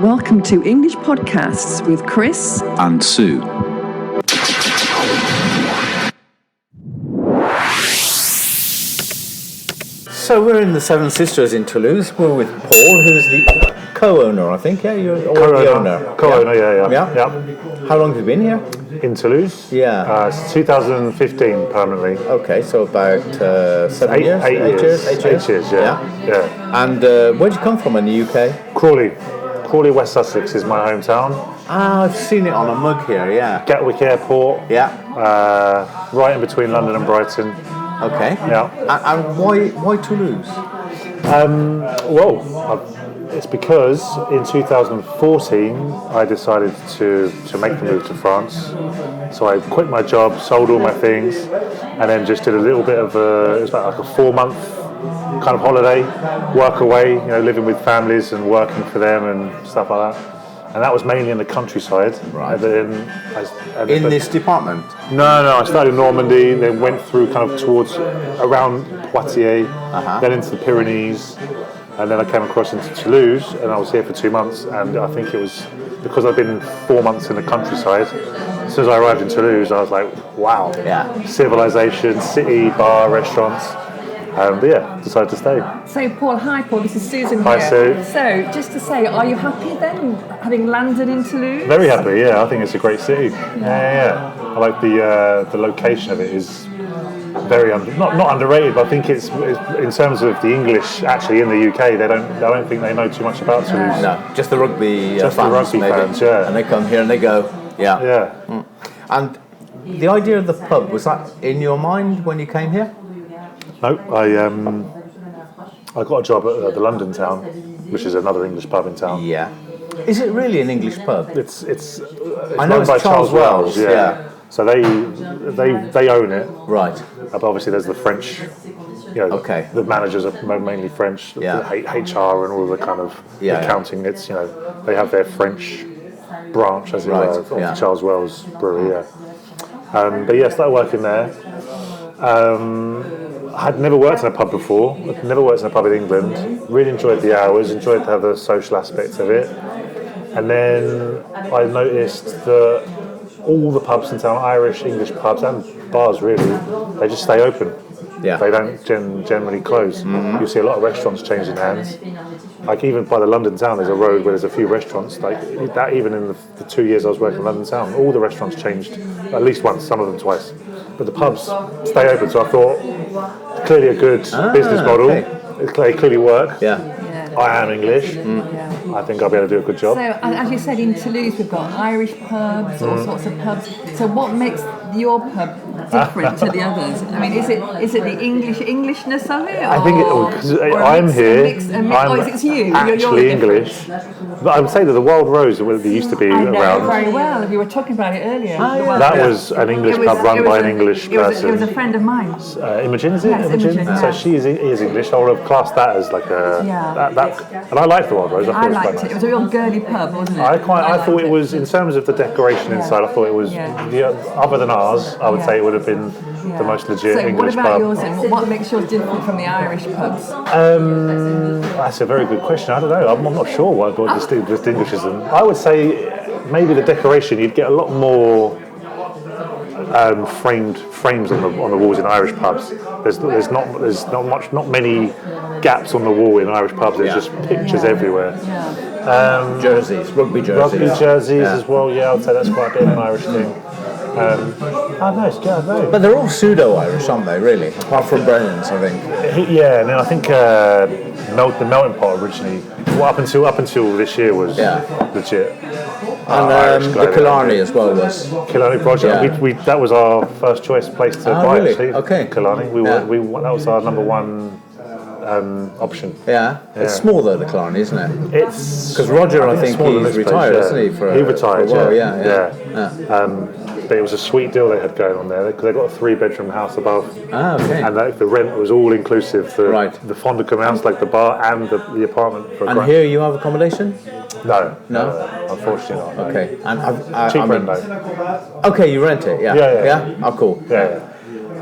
Welcome to English Podcasts with Chris and Sue. So we're in the Seven Sisters in Toulouse. We're with Paul, who's the co-owner, I think. Yeah, you're the owner. Co-owner, yeah. How long have you been here? In Toulouse? Yeah. Since 2015, permanently. Okay, so about 7 years? 8 years. 8 years, yeah. And where'd you come from in the UK? Crawley, West Sussex is my hometown. Ah, I've seen it on a mug here, yeah. Gatwick Airport. Yeah. Right in between London and Brighton. Okay. Yeah. And why Toulouse? It's because in 2014 I decided to make the move to France. So I quit my job, sold all my things, and then just did a little bit of it was like a 4-month kind of holiday, work away, living with families and working for them and stuff like that. And that was mainly in the countryside. Right. In this department? No, I started in Normandy, then went through kind of around Poitiers, then into the Pyrenees, and then I came across into Toulouse, and I was here for 2 months, and I think it was because I'd been 4 months in the countryside. As soon as I arrived in Toulouse, I was like, wow, civilization, city, bar, restaurants. Decided to stay. So Paul, hi Paul, this is Susan here. Hi Sue. So just to say, are you happy then, having landed in Toulouse? Very happy, yeah. I think it's a great city. Yeah. I like the location of it is very not underrated, but I think it's in terms of the English actually in the UK. I don't think they know too much about Toulouse. No, just the rugby fans, yeah. And they come here and they go, yeah. And the idea of the pub, was that in your mind when you came here? No, I got a job at the London Town, which is another English pub in town. Yeah. Is it really an English pub? It's I know run it's by Charles Wells. Yeah. So they own it. Right. But obviously there's the French. The managers are mainly French. Yeah. The HR and all the kind of accounting. It's they have their French branch as it were of the Charles Wells brewery. Yeah. Started working there. I had never worked in a pub before. I'd never worked in a pub in England. Really enjoyed the hours, enjoyed to have the social aspects of it. And then I noticed that all the pubs in town, Irish, English pubs and bars really, they just stay open. Yeah. They don't generally close. Mm-hmm. You see a lot of restaurants changing hands. Like even by the London Town, there's a road where there's a few restaurants. Like that, even in the 2 years I was working in London Town, all the restaurants changed at least once, some of them twice. But the pubs stay open, so I thought clearly a good business model. Okay. It clearly work. Yeah. I am English. I think I'll be able to do a good job. So as you said, in Toulouse we've got Irish pubs, all sorts of pubs. So what makes your pub different to the others? I mean, is it the Englishness of it? I think because I'm here. It's you. Actually English. But I would say that the Wild Rose that used to be around. I know very well. You were talking about it earlier. That was an English pub run by an English person. It was a friend of mine. Imogen, is it? Yes, Imogen. So she is English. I would have classed that as like a and I liked the Wild Rose. I liked it. It was a real girly pub, wasn't it? I thought it was, in terms of the decoration inside, I thought it was other than ours. I would say it would have been the most legit English pub. So what about yours then? What makes yours different from the Irish pubs? That's a very good question. I don't know. I'm not sure what distinguishes them. I would say maybe the decoration. You'd get a lot more frames on the walls in Irish pubs. There's not many gaps on the wall in Irish pubs. There's just pictures everywhere. Jerseys, rugby jerseys as well. Yeah, I'd say that's quite a bit of an Irish thing. But they're all pseudo-Irish, aren't they? Really, apart from Brennan's, I think. And then I think the melting pot originally, up until this year was legit. And the Culinary as well was. Culinary project. Yeah. That was our first choice place to buy. Really? Actually. Okay. Culinary. That was our number one option. Yeah. It's small though, the Culinary, isn't it? It's because Roger, I think he's retired, isn't he? He retired. For a while, But it was a sweet deal they had going on there because they got a 3-bedroom house above. Okay. And the rent was all inclusive. The fond de commerce, like the bar and the apartment. And here you have accommodation? No, unfortunately not. No. Okay. And cheap rent though. Okay, you rent it. Yeah. Oh, cool. Yeah.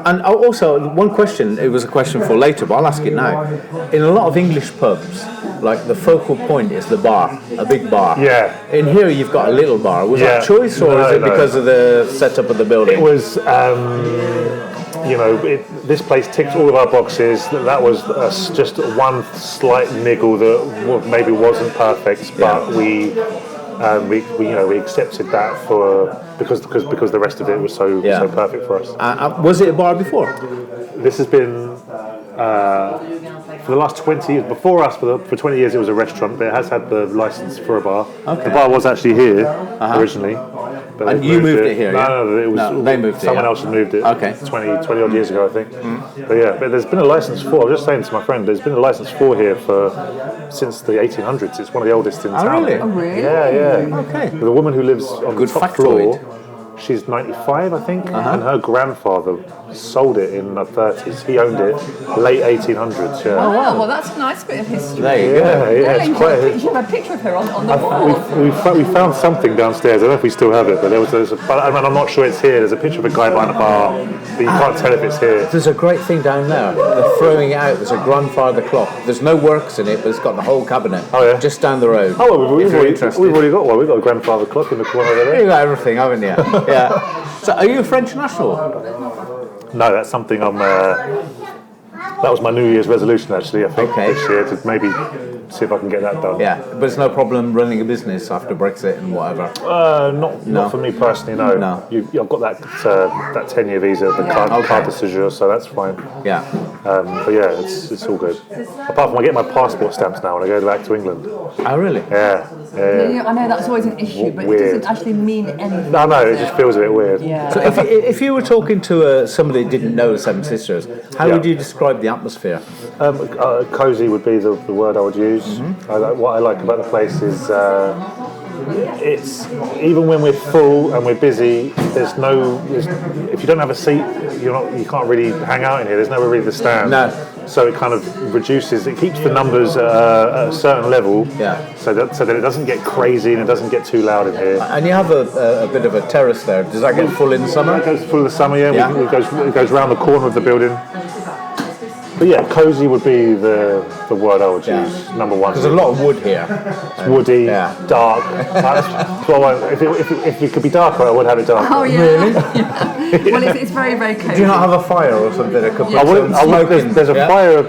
And also, one question, it was a question for later, but I'll ask it now. In a lot of English pubs, like the focal point is the bar, a big bar. Yeah. In here, you've got a little bar. Was that Yeah. choice, or is it because of the setup of the building? It was, this place ticked all of our boxes. That was just one slight niggle that maybe wasn't perfect, but we accepted that because the rest of it was so perfect for us. Was it a bar before? This has been for the last 20 years. Before us, for 20 years, it was a restaurant, but it has had the license for a bar. Okay. The bar was actually here originally. But And you moved it here? No, it was. No, they moved it. Someone else had moved it. Okay. 20 odd years ago, I think. But there's been a license for. I was just saying to my friend, there's been a license for here since the 1800s. It's one of the oldest in town. Really? Oh, really? Yeah. Okay. The woman who lives on Good the top factoid. floor. She's 95, I think, and her grandfather sold it in the 30s. He owned it late 1800s. Yeah. Oh, wow. Well, that's a nice bit of history. There you go. Yeah, it's quite. You have a picture of her on the wall. We found something downstairs. I don't know if we still have it, but I'm not sure it's here. There's a picture of a guy behind a bar, but you can't tell if it's here. There's a great thing down there. They're throwing it out. There's a grandfather clock. There's no works in it, but it's got the whole cabinet. Oh, yeah? Just down the road. Oh, well, if you're interested. we've already got one. We've got a grandfather clock in the corner over there. You got everything, haven't you? Yeah. So, are you a French national? No, that's something I'm. That was my New Year's resolution, actually. I think this year to maybe see if I can get that done. Yeah, but it's no problem running a business after Brexit and whatever. Not for me personally. No. I've got that 10-year visa, the carte de séjour, so that's fine. Yeah. But yeah, it's all good. Apart from I get my passport stamps now when I go back to England. Oh, really? Yeah. I know that's always an issue, but Weird. it doesn't actually mean anything. No, it just feels a bit weird. Yeah. So if you were talking to somebody who didn't know the Seven Sisters, how would you describe the atmosphere? Cozy would be the word I would use. What I like about the place is it's even when we're full and we're busy. If you don't have a seat, you can't really hang out in here. There's nowhere really to stand. No. So it kind of reduces. It keeps the numbers at a certain level. Yeah. So that it doesn't get crazy and it doesn't get too loud in here. And you have a bit of a terrace there. Does that get full in the summer? It goes full of the summer. Yeah. Yeah. It goes around the corner of the building. But yeah, cozy would be the word I would use. Number one. There's a lot of wood here. It's woody, dark. If it could be darker, I would have it darker. Oh, yeah. Really? Yeah. Well, it's very, very cozy. Do you not have a fire or something that could put I wouldn't. There's a yeah?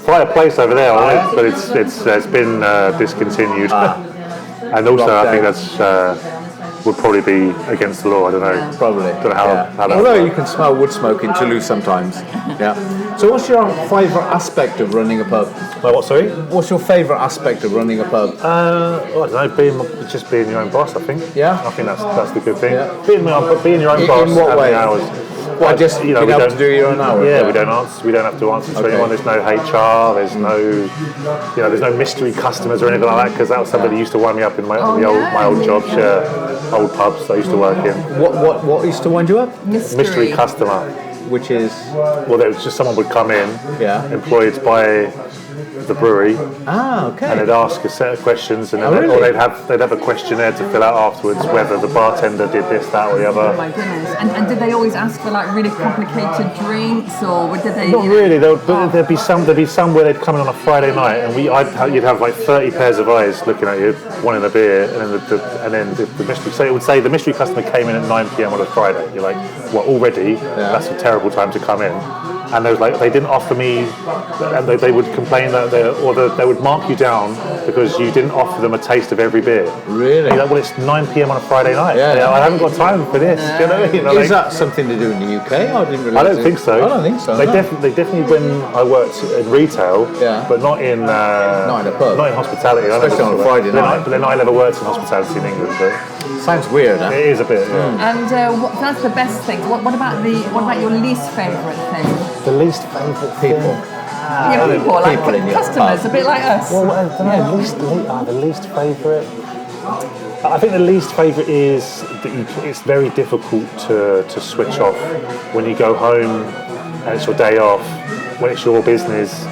fireplace over there, but it's been discontinued. And also, I think that's would probably be against the law. I don't know. Probably. Don't know how that Although works. you can smell wood smoke in Toulouse sometimes. Yeah. So what's your favourite aspect of running a pub? What? Sorry. What's your favourite aspect of running a pub? I don't know. Just being your own boss. I think. Yeah. I think that's the good thing. Yeah. Being your own boss. In what way? Hours. Well, just being able to do your own hours. Yeah, we don't have to answer to anyone. There's no HR. There's there's no mystery customers or anything like that, because that was somebody who used to wind me up in my old jobs, old pubs I used to work in. What used to wind you up? Mystery customer, which is there was just someone would come in, employed by the brewery, okay, and they'd ask a set of questions, and then really? or they'd have a questionnaire to fill out afterwards, whether the bartender did this, that, or the other. Oh my goodness! And did they always ask for like really complicated drinks, or did they? Not really. There'd be some where they'd come in on a Friday night, and you'd have like 30 pairs of eyes looking at you, wanting a beer, and then the mystery. So it would say the mystery customer came in at 9 p.m. on a Friday. You're like, what already? Yeah. That's a terrible time to come in. And they was like, they didn't offer me, and they would complain that they would mark you down because you didn't offer them a taste of every beer. Really? Like, well, it's 9 p.m. on a Friday night. Yeah. I haven't got time for this. You know what I mean? Is that something to do in the UK? I didn't realize. I don't think so. I don't think so. They definitely when I worked in retail, but not in not in a pub, not in hospitality. Especially on a Friday night. But then I never worked in hospitality in England. But sounds weird. Huh? It is a bit. Yeah. And that's the best thing. What about your least favourite thing? The least favourite people. People like customers, a bit like us. Well, I don't know. The least favourite. I think the least favourite is that it's very difficult to switch off when you go home and it's your day off. When it's your business,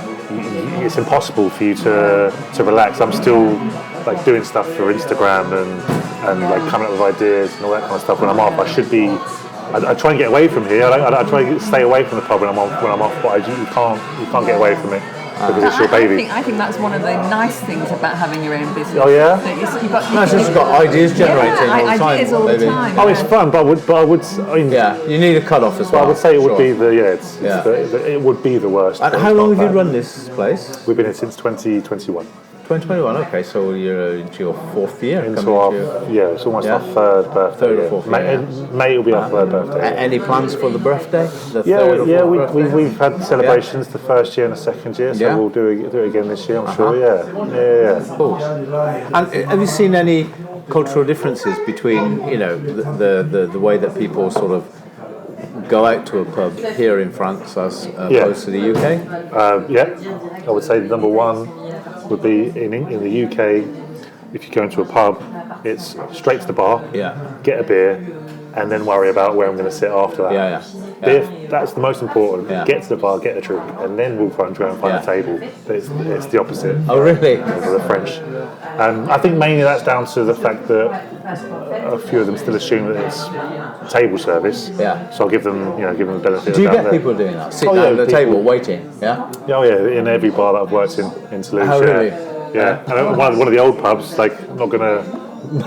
it's impossible for you to relax. I'm still like doing stuff for Instagram and like coming up with ideas and all that kind of stuff. When I'm off, I should be I try and get away from here. I try to stay away from the pub when I'm off, but you can't get away from it because it's your baby. I think that's one of the nice things about having your own business. Oh yeah. It's just got ideas generating all the time. Ideas all the time. Oh, it's fun, but I would. You need a cut-off as well. I would say it would be it would be the worst. And how long have you run this place? We've been here since 2021. 2021. Okay, so you're into your 4th year. It's almost our 3rd birthday. 3rd or 4th. May will be our 3rd birthday. Any plans for the birthday? We've had celebrations the 1st year and the 2nd year, so we'll do it again this year, I'm sure. Yeah. Cool. And have you seen any cultural differences between the way that people sort of go out to a pub here in France as opposed to the UK? I would say number one would be in the UK. If you go into a pub, it's straight to the bar, get a beer, and then worry about where I'm going to sit after that. Beer, that's the most important. Get to the bar, get a drink, and then we'll try and find a table. It's the opposite. Oh, really? For the French. I think mainly that's down to the fact that a few of them still assume that it's table service. So I'll give them the benefit. Do you get people doing that? Sit down at the table waiting? Yeah. Oh yeah, in every bar that I've worked in Toulouse. Oh, really? Yeah. And one of the old pubs, like, I'm not gonna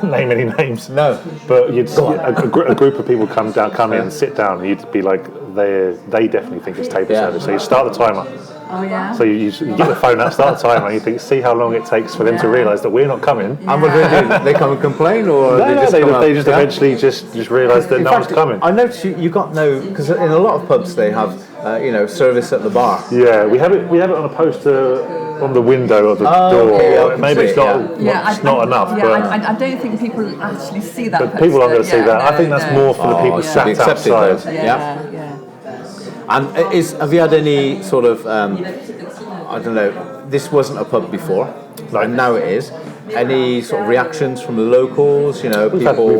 name any names. No. But you'd a group of people come in and sit down, and you'd be like, they definitely think it's table service. So you start the timer. Oh yeah. So you get the phone out, start the timer, and you think, see how long it takes for them to realise that we're not coming. And what do they do? They come and complain, or they just eventually just realise that no one's coming. I noticed you got because in a lot of pubs they have service at the bar. Yeah, we have it on a poster on the window of the door. Okay, maybe it's not enough. Yeah, but I don't think people actually see that. But people aren't going to see that. I think that's more for the people sat outside. Yeah. And have you had any sort of I don't know? This wasn't a pub before, and now it is. Any sort of reactions from the locals? We've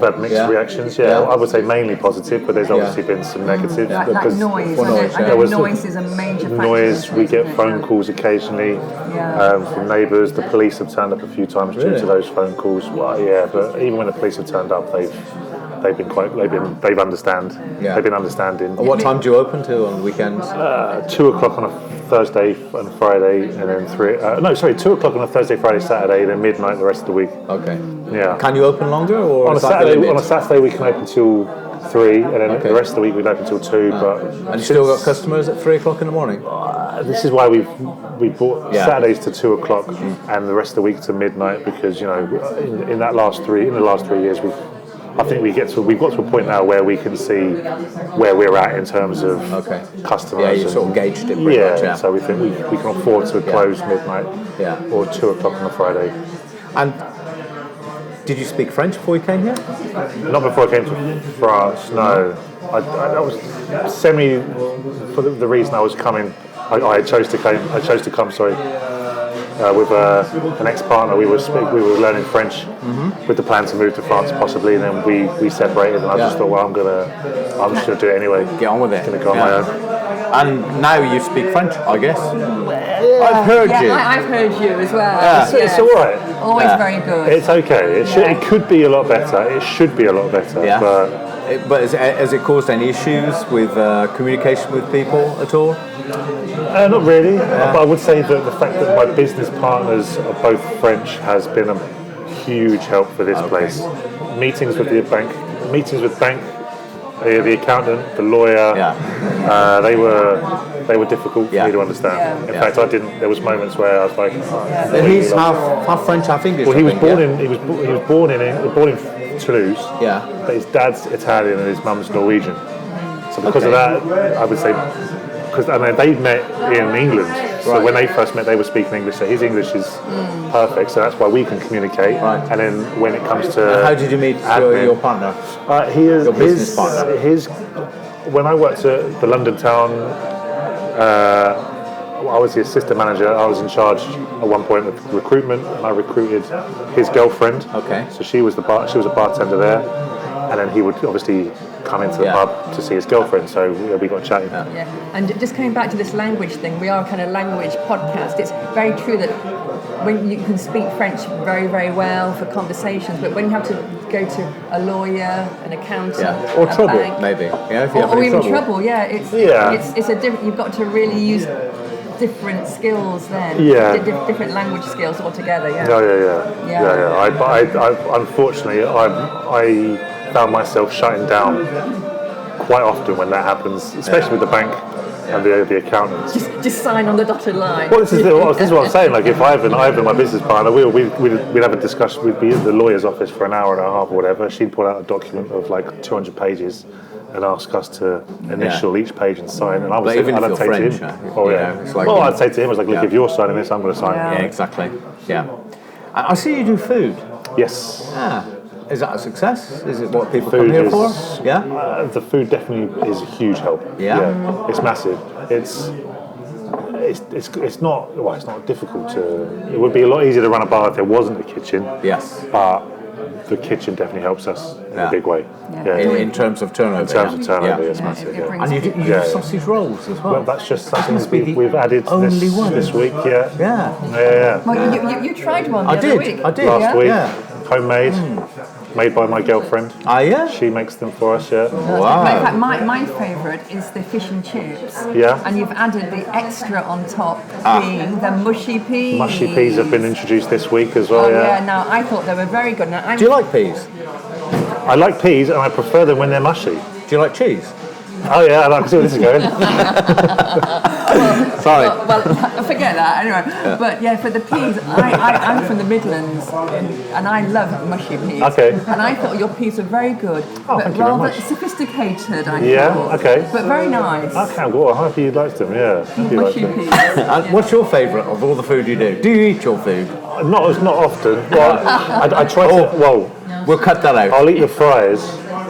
had mixed reactions. I would say mainly positive, but there's obviously been some negative. Like noise. Noise is a major factor. Noise. We get phone calls occasionally from neighbours. The police have turned up a few times due to those phone calls. Well, but even when the police have turned up, they've been understanding. And what time do you open till on the weekends? 2 o'clock on a Thursday and Friday, and then 2 o'clock on a Thursday, Friday, Saturday, then midnight the rest of the week. Okay. Yeah. Can you open longer, or on a Saturday we can open till 3, and then the rest of the week we open till 2. And you still got customers at 3 o'clock in the morning? This is why we bought Saturdays to 2 o'clock and the rest of the week to midnight, because in the last 3 years we've got to a point now where we can see where we're at in terms of customers. Yeah, you sort of gauged it pretty much. So we think we can afford to close midnight or 2 o'clock on a Friday. And did you speak French before you came here? Not before I came to France, no. I was for the reason I was coming. I chose to come. With an ex-partner, we were learning French with the plan to move to France possibly, and then we separated, and I just thought, well, I'm just going to do it anyway. Get on with it. Going to go on my own. And now you speak French, I guess. I've heard you. I've heard you as well. It's all right. Always very good. It's okay. It could be a lot better. It should be a lot better. Yeah. But has it caused any issues with communication with people at all? Not really. But I would say that the fact that my business partners are both French has been a huge help for this place. Meetings with the bank, the accountant, the lawyer. They were difficult for me to understand. In fact, I didn't. There was moments where I was like, he's half French, half English. Well, he was born in Toulouse. But his dad's Italian and his mum's Norwegian. So because of that, I would say, they met in England. So when they first met, they were speaking English. So his English is perfect. So that's why we can communicate. And then when it comes to how did you meet your partner? Your business partner. When I worked at the London town, I was the assistant manager. I was in charge at one point of recruitment, and I recruited his girlfriend. Okay. So she was a bartender there, and then he would obviously come into the pub to see his girlfriend. So we got chatting. And just coming back to this language thing, we are a kind of language podcast. It's very true that when you can speak French very, very well for conversations, but when you have to go to a lawyer, an accountant, Or a trouble, bank. maybe. Yeah, if you have Or any even trouble. trouble, yeah. It's a different. You've got to really use different skills then. Yeah. Different language skills altogether. Yeah. I unfortunately, I found myself shutting down quite often when that happens, especially with the bank and the accountants. Just sign on the dotted line. Well, this is what I'm saying. Like, if Ivan, my business partner, we'd have a discussion. We'd be at the lawyer's office for an hour and a half or whatever. She'd pull out a document of like 200 pages and ask us to initial each page and sign. And I would say, I'd say French, to him, it's like, I'd say to him, I was like, look, if you're signing this, I'm going to sign it. Yeah, exactly. Yeah. I see you do food. Yes. Ah. Is that a success? Is it what people Food come here is- for? Yeah. The food definitely is a huge help. Yeah? It's massive. It's not it's not difficult to. It would be a lot easier to run a bar if there wasn't a kitchen. Yes. But the kitchen definitely helps us in a big way. Yeah. In terms of turnover. In terms of turnover, it's Yeah, massive. it Yeah. brings And you do Yeah. sausage rolls as well. Well, that's just something must be the we've added only one. this week. Yeah. Yeah. Yeah. Well, you tried one the I other did. week. I did. Last week, Yeah. homemade, made by my girlfriend. Ah, yeah. She makes them for us. Yeah. In Wow. fact, my favourite is the fish and chips. Yeah. And you've added the extra on top, being the mushy peas. Mushy peas have been introduced this week as well. Oh yeah. Now I thought they were very good. Now Do you like peas? I like peas and I prefer them when they're mushy. Do you like cheese? Oh yeah, I can see where this is going. Sorry. Well, forget that anyway. But yeah, for the peas, I'm from the Midlands, and I love mushy peas. Okay. And I thought your peas were very good, Oh, but thank you very rather much. sophisticated. I Yeah, thought. okay. But very nice. Okay, well, I hope you liked them. Yeah, hope you liked Mushy them. peas. And what's your favourite of all the food you do? Do you eat your food? Not often. Well, I try to. Well, We'll cut that out. I'll eat the fries,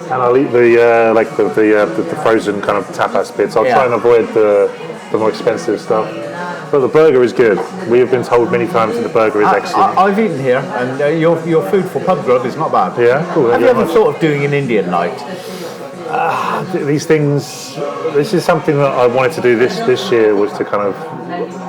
and I'll eat the the frozen kind of tapas bits. I'll try and avoid the more expensive stuff. But the burger is good. We have been told many times that the burger is excellent. I've eaten here, and your food for pub grub is not bad. Yeah, cool. Have you ever thought of doing an Indian night? These things. This is something that I wanted to do this year. Was to kind of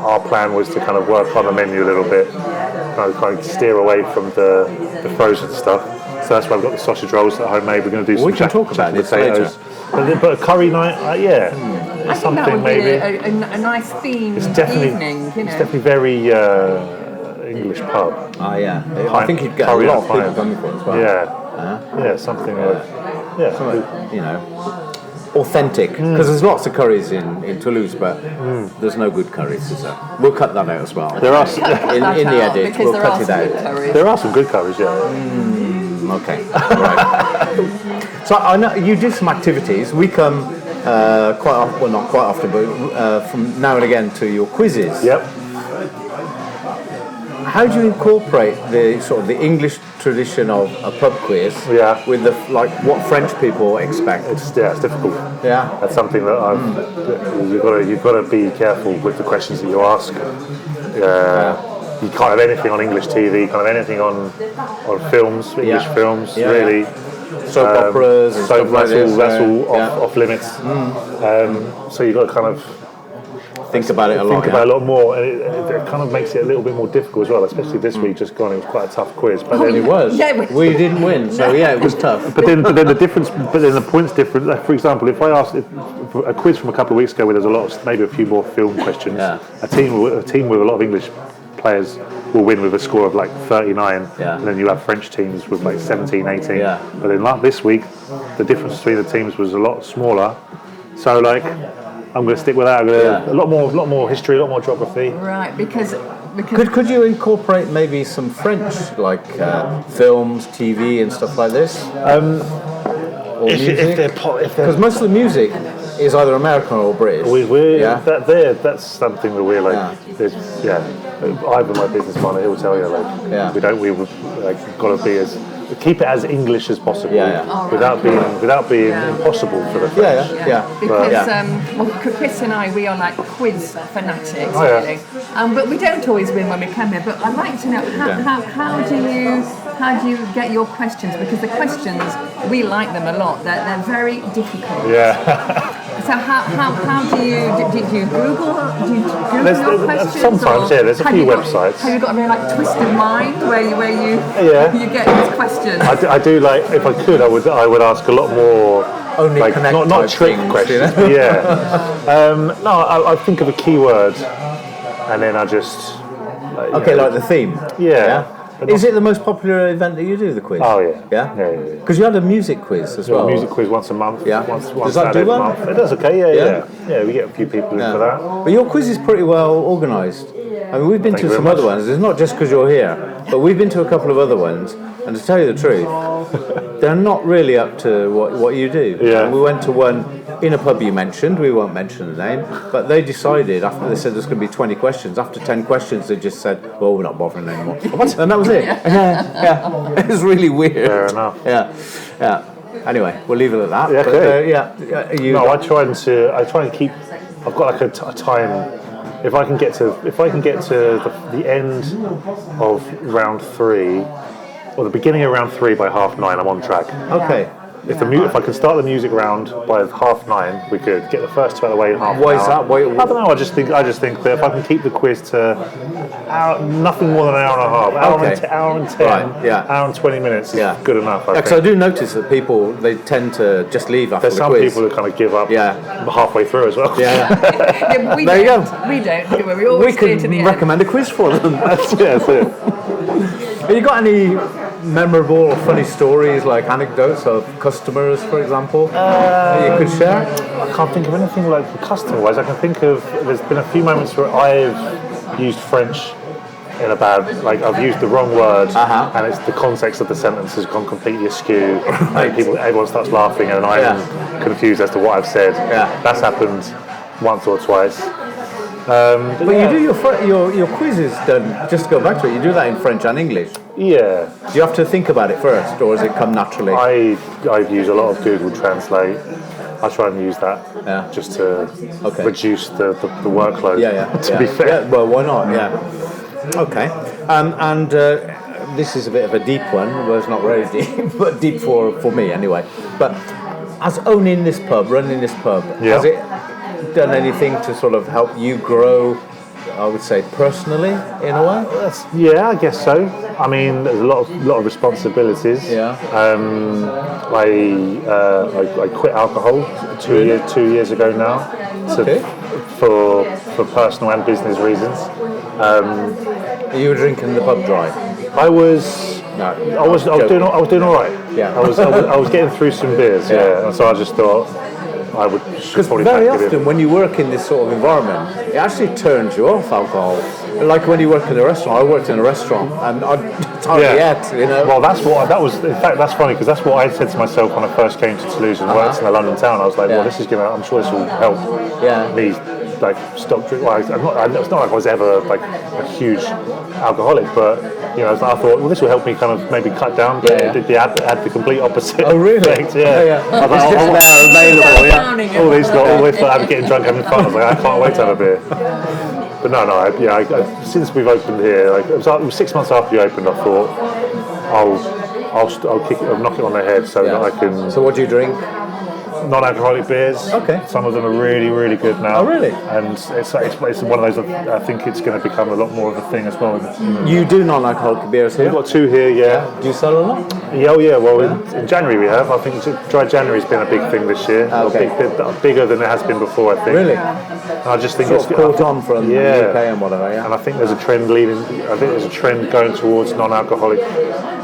our plan was to kind of work on the menu a little bit, kind of steer away from the frozen stuff. So that's why I've got the sausage rolls at homemade. We're going to do some We can talk about this later. But a curry night, I yeah, think that something would be maybe. a nice theme It's definitely, evening. You know. it's definitely very English pub. Ah, yeah. I Pint- think you'd get a curry lot and of people pint. coming for it as well. Yeah, something like You know, authentic. Because there's lots of curries in Toulouse, but there's no good curries, is there? We'll cut that out as well. There are Cut in that the out, edit, because we'll there cut are it some out. good curries. there are some good curries, yeah. Okay, right. So I know you do some activities. We come quite often, well not quite often, but from now and again to your quizzes. Yep. How do you incorporate the sort of the English tradition of a pub quiz with the what French people expect? It's difficult. Yeah. That's something that you've got to be careful with the questions that you ask. You can't have anything on English TV. Can't have anything on films, English films, really. Soap operas and stuff like this. That's all off limits. So you've got to kind of think about it a lot. Think about it a lot more, and it kind of makes it a little bit more difficult as well. Especially this week, just gone. It was quite a tough quiz, but then It was. Yeah, we didn't win, so yeah, it was tough. But then the difference. But then the points different. Like, for example, if I asked a quiz from a couple of weeks ago, where there's a lot of maybe a few more film questions, a team with a lot of English players will win with a score of like 39, and then you have French teams with like 17, 18. But then like this week, the difference between the teams was a lot smaller. So like, I'm going to stick with that. I'm going to, a lot more history, a lot more geography. Right, because Could you incorporate maybe some French, like films, TV, and stuff like this? Or music? Because most of the music is either American or British. That's something that we're like. Ivan, my business partner, he'll tell you we've got to be keep it as English as possible, without being impossible for the French. Because Chris and I, we are like quiz fanatics, really. But we don't always win when we come here. But I'd like to know how do you get your questions? Because the questions, we like them a lot. They're very difficult. So how do you Google? Do you Google your questions? Sometimes, there's a few websites. Have you got a very like twisted mind where you get these questions? questions. I do like, if I could, I would ask a lot more. Only like, connect not trick things, questions. you know? Yeah. No, I think of a keyword, and then I just. Okay, like the theme. Yeah. Is it the most popular event that you do, the quiz? Oh yeah. Yeah? Yeah. Because you had a music quiz as well. A music quiz once a month. Yeah. Once Does that Saturday do a well? month. It does okay. Yeah. We get a few people in for that. But your quiz is pretty well organised. I mean, we've been to some other ones. It's not just because you're here, but we've been to a couple of other ones. And to tell you the truth, they're not really up to what you do. Yeah. And we went to one in a pub you mentioned. We won't mention the name, but they decided after they said there's going to be 20 questions. After 10 questions, they just said, "Well, we're not bothering anymore." And that was it. Yeah. It was really weird. Fair enough. Yeah. Anyway, we'll leave it at that. Yeah, okay. But, I try and keep. I've got like a time. If I can get to the end of round 3, or the beginning of round 3 by 9:30, I'm on track. Okay. If I can start the music round by 9:30, we could get the first 2 out of the way in half an Why hour. is that? Why, I don't know. I just think that if I can keep the quiz to nothing more than an hour and a half, hour and 10, Right, yeah. hour and 20 minutes is good enough. I because I think. do notice that people, they tend to just leave after There's the some quiz. people that kind of give up halfway through as well. Yeah. Yeah, we There you don't. go. We don't. do we? We always We stay to the could recommend a quiz for them. That's it. Have you got any memorable or funny stories, like anecdotes of customers, for example, that you could share? I can't think of anything like customer-wise. I can think of, there's been a few moments where I've used French in a bad, like I've used the wrong word, and it's the context of the sentence has gone completely askew. Like everyone starts laughing, and I'm confused as to what I've said. Yeah. That's happened once or twice. But you do your quizzes done, just to go back to it, you do that in French and English. Yeah. Do you have to think about it first, or does it come naturally? I use a lot of Google Translate. I try and use that just to reduce the workload. To be fair. Yeah, well, why not? Yeah. Okay. And this is a bit of a deep one. Well, it's not very deep, but deep for me anyway. But as owning this pub, running this pub, has it done anything to sort of help you grow, I would say, personally in a way? Yeah, I guess so. I mean, there's a lot of responsibilities. Yeah. I quit alcohol two years ago now, for personal and business reasons. You were drinking the pub dry. I was doing all right. Yeah. I was getting through some beers. Yeah. And so I just thought I would. Because very often when you work in this sort of environment, it actually turns you off alcohol. Like when you work in a restaurant, I worked in a restaurant and I'd hardly ate, you know. Well, that's funny because that's what I said to myself when I first came to Toulouse and worked in a London town. I was like, well, I'm sure this will help me like stop drinking. Well, it's not like I was ever like a huge alcoholic, but you know, I thought, well, this will help me kind of maybe cut down. But it did had the complete opposite. Oh, really? Effect, yeah. I was like, available. All these I'm getting drunk, having fun. I was like, I can't wait to have a beer. But no, I since we've opened here, like it was 6 months after you opened, I thought I'll knock it on the head so that I can. So what do you drink? Non-alcoholic beers. Okay. Some of them are really, really good now. Oh, really? And it's one of those. I think it's going to become a lot more of a thing as well. You do non-alcoholic beers here? We've got 2 here, yeah. Do you sell a lot? Yeah, well, in January we have. I think dry January's been a big thing this year. Okay. Bigger than it has been before, I think. Really? And I just think It's caught on from the UK and whatever, And I think there's a trend going towards non-alcoholic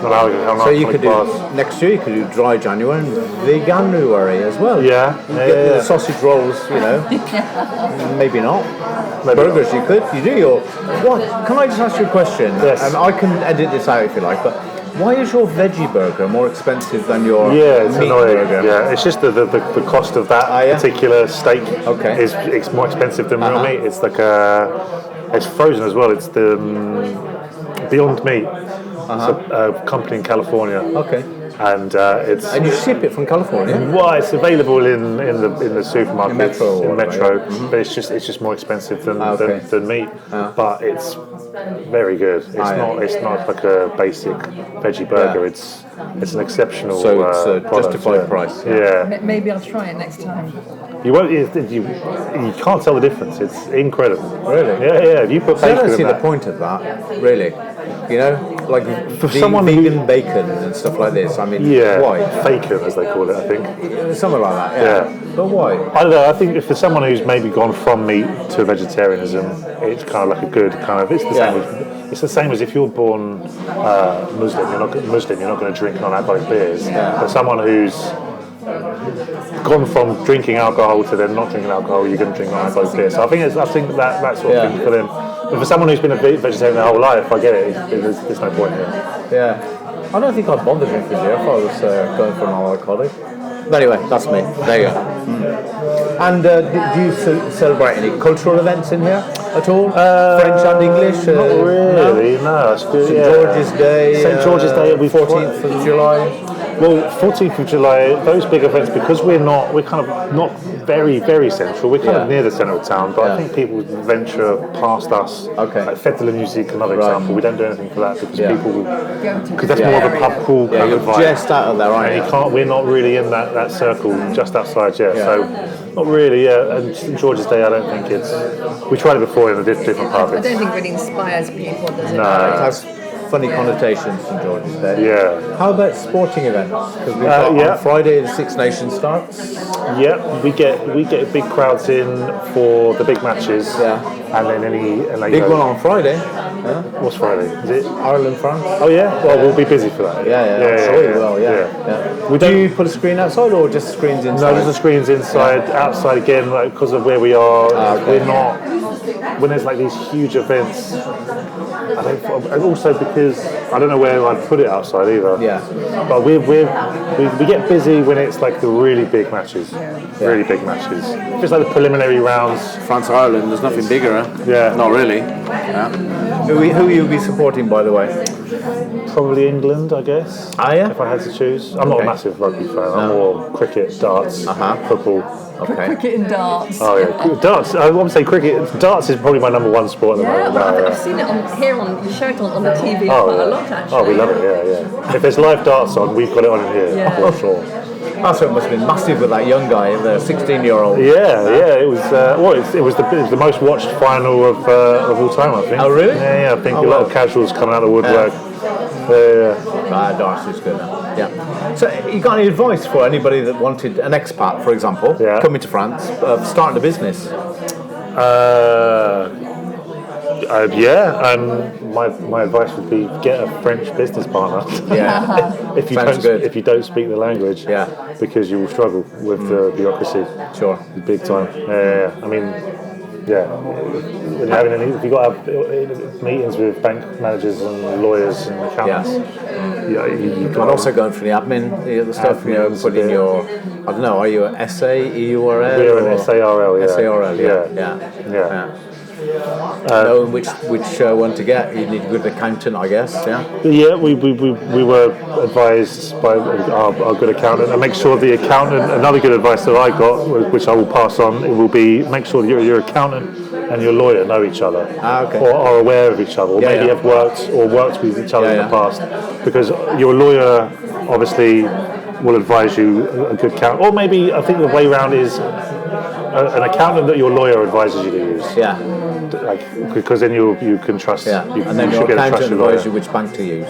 So you could bars. do, next year you could do dry January and veganuary as well. Yeah. Get the sausage rolls, you know. Maybe not. Burgers you could. You do your... What? Can I just ask you a question? Yes. And I can edit this out if you like, but why is your veggie burger more expensive than your it's meat annoying. burger? Yeah, it's just the cost of that particular steak is it's more expensive than real meat. It's like it's frozen as well. It's the Beyond Meat. It's a company in California. Okay. And and you ship it from California? Well, it's available in the supermarket, in Metro, but it's just more expensive than meat. But it's very good. It's not like a basic veggie burger. It's an exceptional. So it's a product, justified price. Yeah. Maybe I'll try it next time. You won't. You can't tell the difference. It's incredible. Really? Yeah. If you put So I bacon don't in see the that, point of that, really. You know, like For someone vegan bacon and stuff like this. I mean, why? bacon as they call it, I think. Something like that. Yeah. But why? I don't know. I think if for someone who's maybe gone from meat to vegetarianism, it's kind of like a good kind of. It's the same. It's the same as if you're born Muslim. You're not going to drink non-alcoholic beers. Yeah. But someone who's gone from drinking alcohol to then not drinking alcohol, you're going to drink non-alcoholic beer. So I think that sort of thing for them. But for someone who's been a vegetarian their whole life, I get it. There's no point here. Yeah. I don't think I'd bother drinking beer if I was going for an alcoholic. But anyway, that's me. There you go. And do you celebrate any cultural events in here at all? French and English? Not really. No, it's good. St. George's Day. St. George's Day. 14th of July. Well, 14th of July, those big events, because we're kind of not very, very central. We're kind of near the centre of town, but I think people venture past us. Okay. Like Fête de la Musique, another example. We don't do anything for that because because that's Yeah. more of a pub crawl kind You're of vibe. just out of there, aren't you? We're not really in that circle just outside yet. So not really. And St. George's Day, I don't think it's. We tried it before in a different pub. I don't think it really inspires people, does it? It has funny connotations, St. George's Day. Yeah. How about sporting events? Because we've got on Friday the Six Nations starts. Yeah, we get big crowds in for the big matches. Yeah. And then Big one on Friday. What's Friday? Is it Ireland, France. Oh yeah. Well, we'll be busy for that. I'm sure you will. Yeah. Do you put a screen outside or just screens inside? No, there's the screens inside. Outside again, like, because of where we are. We're not. When there's like these huge events, and also because I don't know where I'd put it outside either. Yeah. But we get busy when it's like the really big matches. Really big matches. Just like the preliminary rounds. France, Ireland. There's nothing bigger. Huh? Yeah. Not really. Yeah. Who will you be supporting, by the way? Probably England, I guess. Ah, yeah? If I had to choose. I'm not a massive rugby fan. I'm more cricket, darts, football. Okay. Cricket and darts. Oh yeah, darts. I want to say cricket. Darts is probably my number one sport at the moment. Well, I've seen it you show it on the TV quite a lot actually. Oh, we love it. Yeah. If there's live darts on, we've got it on in here for sure. That's what must have been massive with that young guy, the 16-year-old. Yeah. It was. It was the most watched final of all time, I think. Oh really? Yeah. I think a lot of casuals coming out of the woodwork. Darts is good. Yeah. So, you got any advice for anybody that wanted an expat, for example, coming to France, starting a business? My advice would be get a French business partner. Yeah. if you don't speak the language, because you will struggle with the bureaucracy. Sure. Big time. I mean, when you're if you've got to have meetings with bank managers and lawyers and accountants, you can also going for the admin, the other stuff, put in your, I don't know, are you an SA, EURL? We're an SARL, SARL, yeah. Knowing which one to get, you need a good accountant, I guess. Yeah, we were advised by our good accountant, and make sure the accountant. Another good advice that I got, which I will pass on, it will be make sure that your accountant and your lawyer know each other, or are aware of each other, or maybe have worked with each other in the past, because your lawyer obviously will advise you a good accountant, or maybe I think the way round is an accountant that your lawyer advises you to use. Because then you can trust. And then your accountant advises you which bank to use.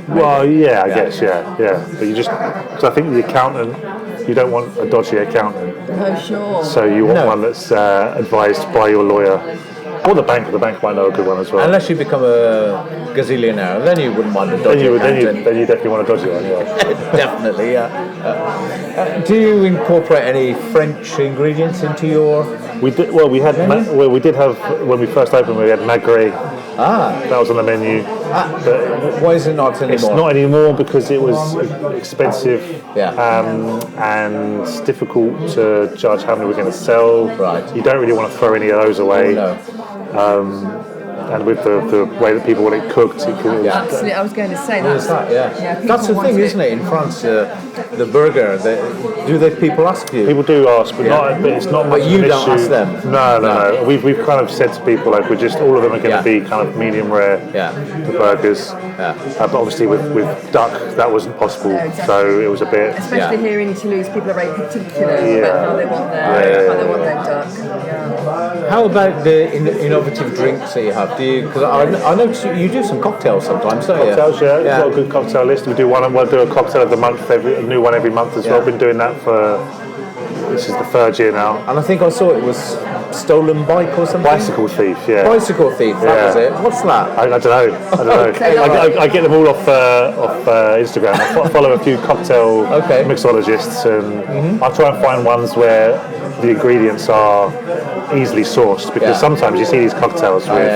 Maybe. Well, I guess, But you just, because I think the accountant, you don't want a dodgy accountant. Oh, sure. So you want one that's advised by your lawyer. Or the bank might know a good one as well. Unless you become a gazillionaire, then you wouldn't want a dodgy accountant. Then you definitely want a dodgy one, Definitely, do you incorporate any French ingredients into your... We did have, when we first opened, we had magret. That was on the menu. But why is it not anymore? It's not anymore because it was expensive and difficult to judge how many we're going to sell. Right. You don't really want to throw any of those away. No. and with the way that people want it cooked, Absolutely, I was going to say that. Yeah. That's the thing, isn't it? In France, the burger. People ask you? People do ask, but it's not much But you of an don't issue. ask them. No. We've kind of said to people like all of them are going to be kind of medium rare. The burgers. But obviously with duck that wasn't possible, so it was a bit. Especially here in Toulouse, people are very particular about how they want their duck. How about the innovative drinks that you have? Because I notice you do some cocktails sometimes, don't you? Cocktails, We've got a good cocktail list. We do we'll do a cocktail of the month, a new one every month as well. I've been doing that for. This is the third year now. And I think I saw it was Stolen Bike or something? Bicycle Thief, Bicycle Thief, that was it. What's that? I don't know. Okay, I get them all off Instagram. I follow a few cocktail mixologists, and I try and find ones where the ingredients are easily sourced, because sometimes you see these cocktails with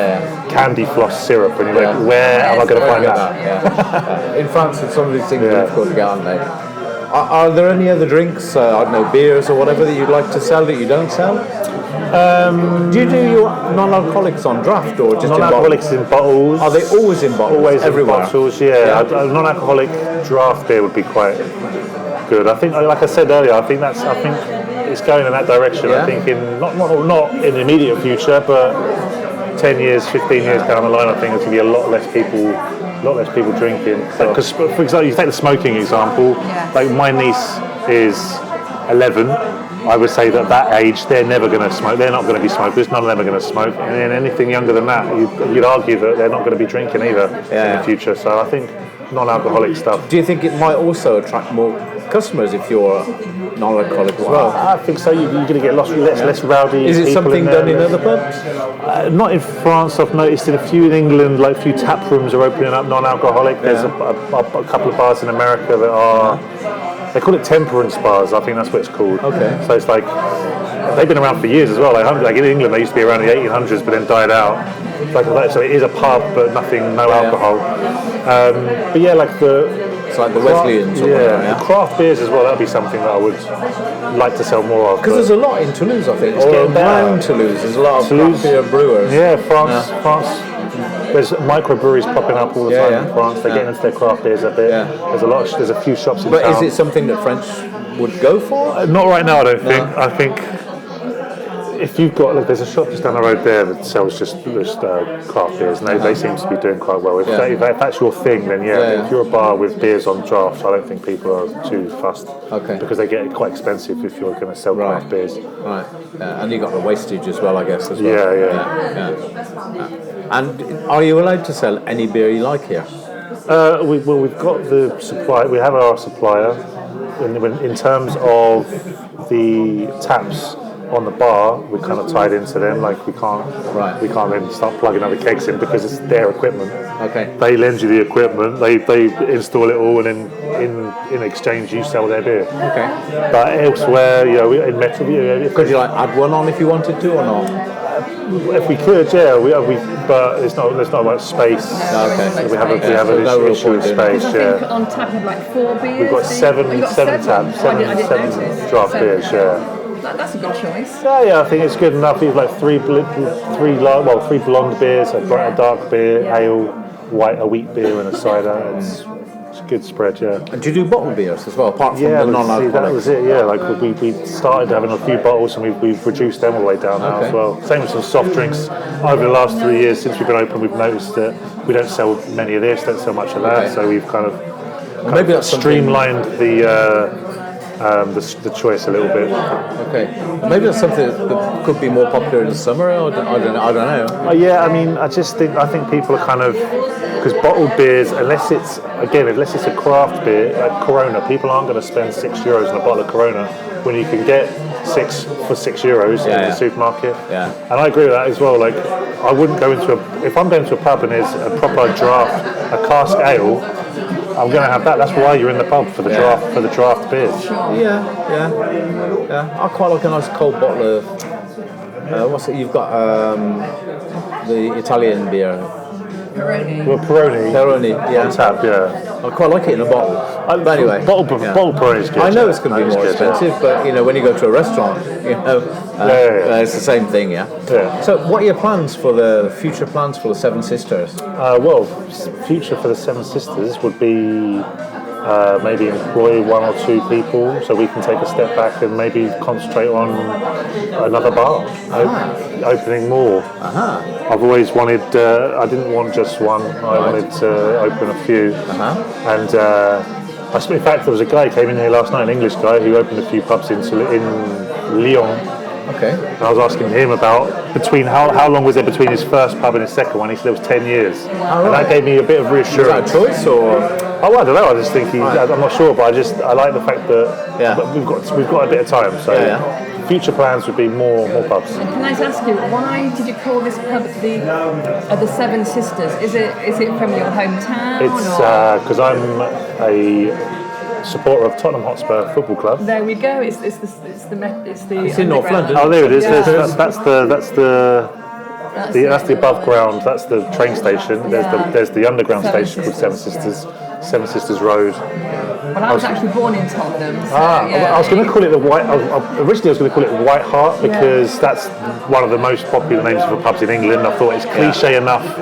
candy floss syrup, and you're like, where am I going to find that? In France, some of these things are difficult to get, aren't they? Are there any other drinks, I don't know, beers or whatever that you'd like to sell that you don't sell? Do you do your non-alcoholics on draft or just non-alcoholics in bottles? Are they always in bottles? Always everywhere? in bottles, A non-alcoholic draft beer would be quite good. I think, like I said earlier, I think it's going in that direction. I think in not in the immediate future, but 10 years, 15 years down the line, I think there's going to be a lot less people drinking. Because, for example, you take the smoking example. Like my niece is 11. I would say that age, they're never going to smoke. They're not going to be smokers. None of them are going to smoke. And then anything younger than that, you'd argue that they're not going to be drinking either in the future. So I think non-alcoholic stuff. Do you think it might also attract more customers if you're non-alcoholic as well? I think so. You're going to get less rowdy. Is it something done in other pubs? Not in France. I've noticed in a few in England, like a few tap rooms are opening up non-alcoholic. There's a couple of bars in America that are. They call it temperance bars. I think that's what it's called. Okay. So it's like they've been around for years as well. Like in England, they used to be around the 1800s, but then died out. So it is a pub, but no alcohol. But it's like the Wesleyans. The craft beers as well. That'd be something that I would like to sell more of. Because there's a lot in Toulouse, I think. It's getting around Toulouse. There's a lot of craft beer brewers. Yeah, France. There's microbreweries popping up all the time in France. They're getting into their craft beers a bit. There's a few shops in town. But is it something that French would go for? Not right now, I don't think. I think if you've got, there's a shop just down the road there that sells just craft beers, and they seem to be doing quite well. If that's your thing, then if you're a bar with beers on draft, I don't think people are too fussed. Okay. Because they get quite expensive if you're going to sell craft beers. Right. And you got the wastage as well, I guess, as well. Yeah. And are you allowed to sell any beer you like here? We've got the supply. We have our supplier. In terms of the taps on the bar, we're kind of tied into them. Like we can't then start plugging other kegs in because it's their equipment. Okay. They lend you the equipment. They install it all, and then in exchange you sell their beer. Okay. But elsewhere, in metal, could you add one on if you wanted to or not? If we could, but there's not much space. Okay. We have an issue with space. I think on tap you have like 4 beers. We've got seven taps, seven draft beers. That's a good choice. Yeah, I think it's good enough. We've like three blonde beers, a dark beer, ale, a wheat beer, and a cider. It's a good spread. And do you do bottle beers as well, apart from the non-alcoholic? That was it. Like we started having a few bottles, and we've reduced them all the way down now as well. Same with some soft drinks. Over the last 3 years since we've been open, we've noticed that we don't sell many of this, don't sell much of that. So we've kind of streamlined the choice a little bit. Okay, maybe that's something that could be more popular in the summer. I don't know. I think people are kind of, because bottled beers, unless it's a craft beer like Corona, people aren't going to spend €6 on a bottle of Corona when you can get 6 for €6 in the supermarket. Yeah. And I agree with that as well. Like, I wouldn't go if I'm going to a pub and there's a proper draft, a cask ale, I'm going to have that. That's why you're in the pub, for the draft beers. Yeah. I quite like a nice cold bottle of what's it? You've got the Italian beer. Peroni. Well, Peroni. Peroni, yeah. On tap, yeah. I quite like it in a bottle. But anyway, Bottle Peroni is good. I know it's going to be more good, expensive, but when you go to a restaurant, it's the same thing, yeah. So, what are your plans for the future plans for the Seven Sisters? Well, future for the Seven Sisters would be maybe employ 1 or 2 people, so we can take a step back and maybe concentrate on another bar, opening more. I've always wanted. I didn't want just one. I wanted to open a few, and. In fact, there was a guy who came in here last night, an English guy, who opened a few pubs in Lyon. Okay. And I was asking him about how long was there between his first pub and his second one. He said it was 10 years. And that gave me a bit of reassurance. Was that a choice or? Oh, I don't know. I just think I'm not sure, but I like the fact that we've got a bit of time. So future plans would be more pubs. And can I just ask you, why did you call this pub the Seven Sisters? Is it from your hometown? It's because I'm a supporter of Tottenham Hotspur Football Club. There we go. It's in North London. Oh, there it is. That's the above ground. That's the train station. There's the underground station called Seven Sisters Road. Well, I was actually born in Tottenham. So, I was going to call it originally I was going to call it White Hart because that's one of the most popular names for pubs in England. I thought it's cliche enough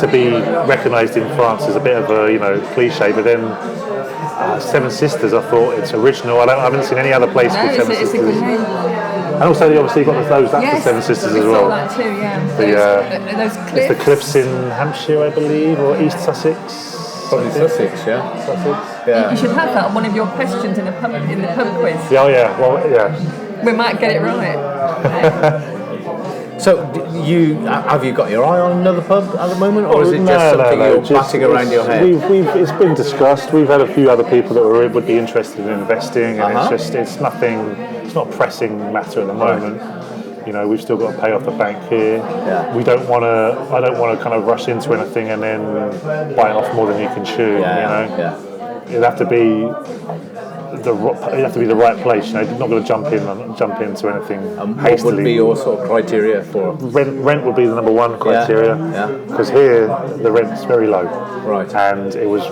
to be recognised in France as a bit of a cliche, but then Seven Sisters, I thought it's original. I haven't seen any other place called Seven Sisters. It's a good name. And also, obviously, you've got those. That's the Seven Sisters as well. That too, yeah. Those cliffs. It's the cliffs in Hampshire, I believe, or East Sussex. Probably Sussex, yeah. Sussex. Yeah. You should have that on one of your questions in the pub quiz. Oh yeah, well yeah. We might get it right. So, have you got your eye on another pub at the moment, or is it just something you're batting around your head? It's been discussed. We've had a few other people that would be interested in investing, and it's nothing. It's not a pressing matter at the moment. We've still got to pay off the bank here. Yeah. I don't want to kind of rush into anything and then bite off more than you can chew. It'd have to be the right place. You're not going to jump into anything hastily. What would be your sort of criteria for rent? Would be the number one criteria. Because here the rent's very low. Right. And it was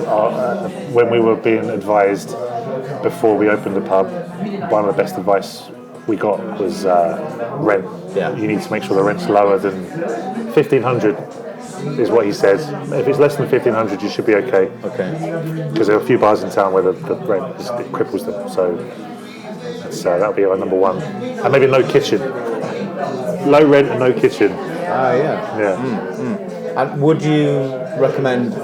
when we were being advised before we opened the pub, one of the best advice we got was rent. Yeah. You need to make sure the rent's lower than 1,500 is what he said. If it's less than 1,500, you should be okay. Okay. Because there are a few bars in town where the rent it cripples them. So that'll be our number one. And maybe no kitchen. Low rent and no kitchen. Yeah. And would you recommend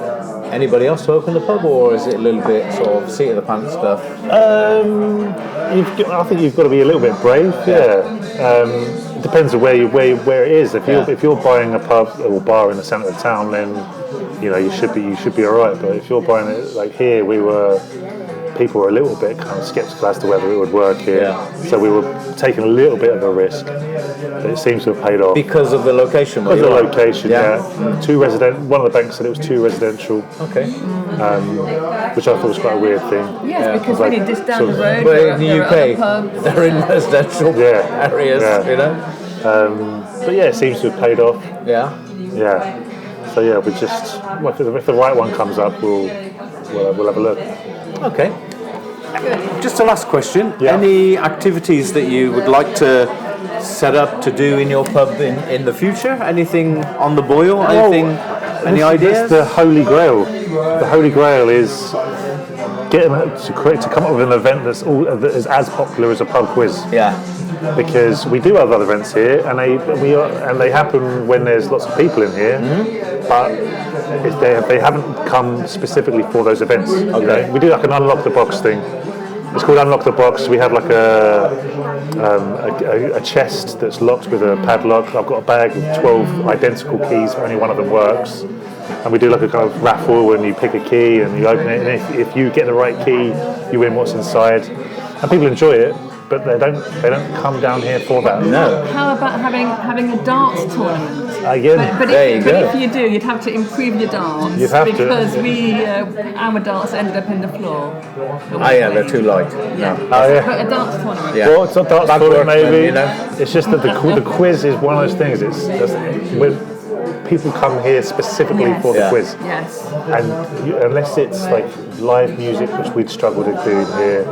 anybody else to open the pub, or is it a little bit sort of seat of the pants stuff? I think you've got to be a little bit brave. It depends on where it is. If you're buying a pub or bar in the centre of town, then you should be all right. But if you're buying it like here, people were a little bit kind of sceptical as to whether it would work here. Yeah. So we were taking a little bit of a risk, but it seems to have paid off. Because of the location? Because of the location, One of the banks said it was too residential. Okay. Which I thought was quite a weird thing. Yes, because when you're just down the road, but in the UK, they're in residential areas, But it seems to have paid off. Yeah. Yeah. So we just, if the right one comes up, we'll have a look. Okay. Just a last question. Yeah. Any activities that you would like to set up to do in your pub in the future? Anything on the boil? Any ideas? That's the Holy Grail. The Holy Grail is getting to come up with an event that is as popular as a pub quiz. Yeah. Because we do have other events here, and they happen when there's lots of people in here, but they haven't come specifically for those events. Okay. We do like an unlock the box thing. It's called Unlock the Box. We have like a chest that's locked with a padlock. I've got a bag with 12 identical keys, only one of them works. And we do like a kind of raffle, and you pick a key and you open it, and if you get the right key, you win what's inside. And people enjoy it, but they don't come down here for that. No. How about having a darts tournament? Again, but if you do, you'd have to improve your darts. You'd have because to. Our darts ended up in the floor. They're too light. Yeah. No. But a darts tournament. Yeah. Well, it's not darts tournament, maybe. Then, It's just that the quiz is one of those things. people come here specifically Yes. for the quiz. Yes. And unless it's like live music, which we'd struggle to do here.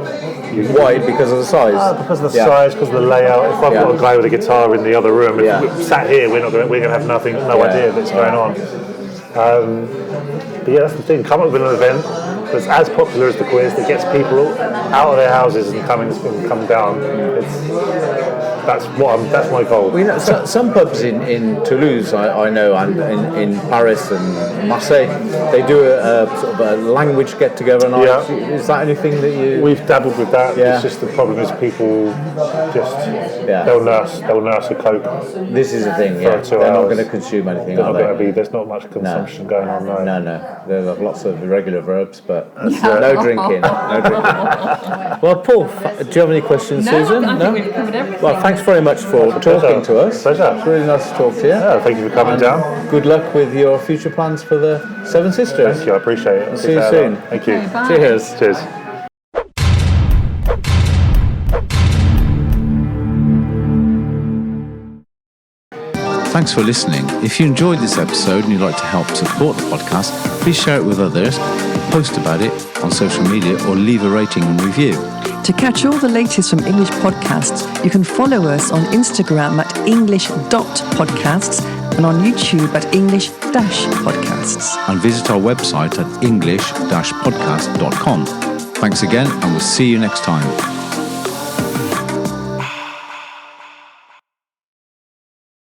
Why? Because of the size? Because of the size, because of the layout. If I've got a guy with a guitar in the other room, if we're sat here, we're gonna have no idea what's going on. But yeah, that's the thing. Come up with an event that's as popular as the quiz, that gets people out of their houses and come down. That's my goal. Well, you know, some pubs in Toulouse, I know, and in Paris and Marseille, they do a sort of a language get together night. Yeah. Is that anything that you? We've dabbled with that. Yeah. It's just the problem is people just they'll nurse a Coke. This is the thing. Yeah, they're not going to consume anything. There's not much consumption going on now. No. There are lots of irregular verbs, but no drinking. No drinking. Well, Paul, do you have any questions, Susan? I think we've covered everything. Well, thanks very much for talking to us. Pleasure. It's really nice to talk to you. Yeah, thank you for coming down. Good luck with your future plans for the Seven Sisters. Thank you, I appreciate it. See you soon. Thank you. Okay, bye. Cheers. Cheers. Thanks for listening. If you enjoyed this episode and you'd like to help support the podcast, please share it with others, post about it on social media, or leave a rating and review. To catch all the latest from English podcasts, you can follow us on Instagram at english.podcasts and on YouTube at english-podcasts. And visit our website at english-podcast.com. Thanks again, and we'll see you next time.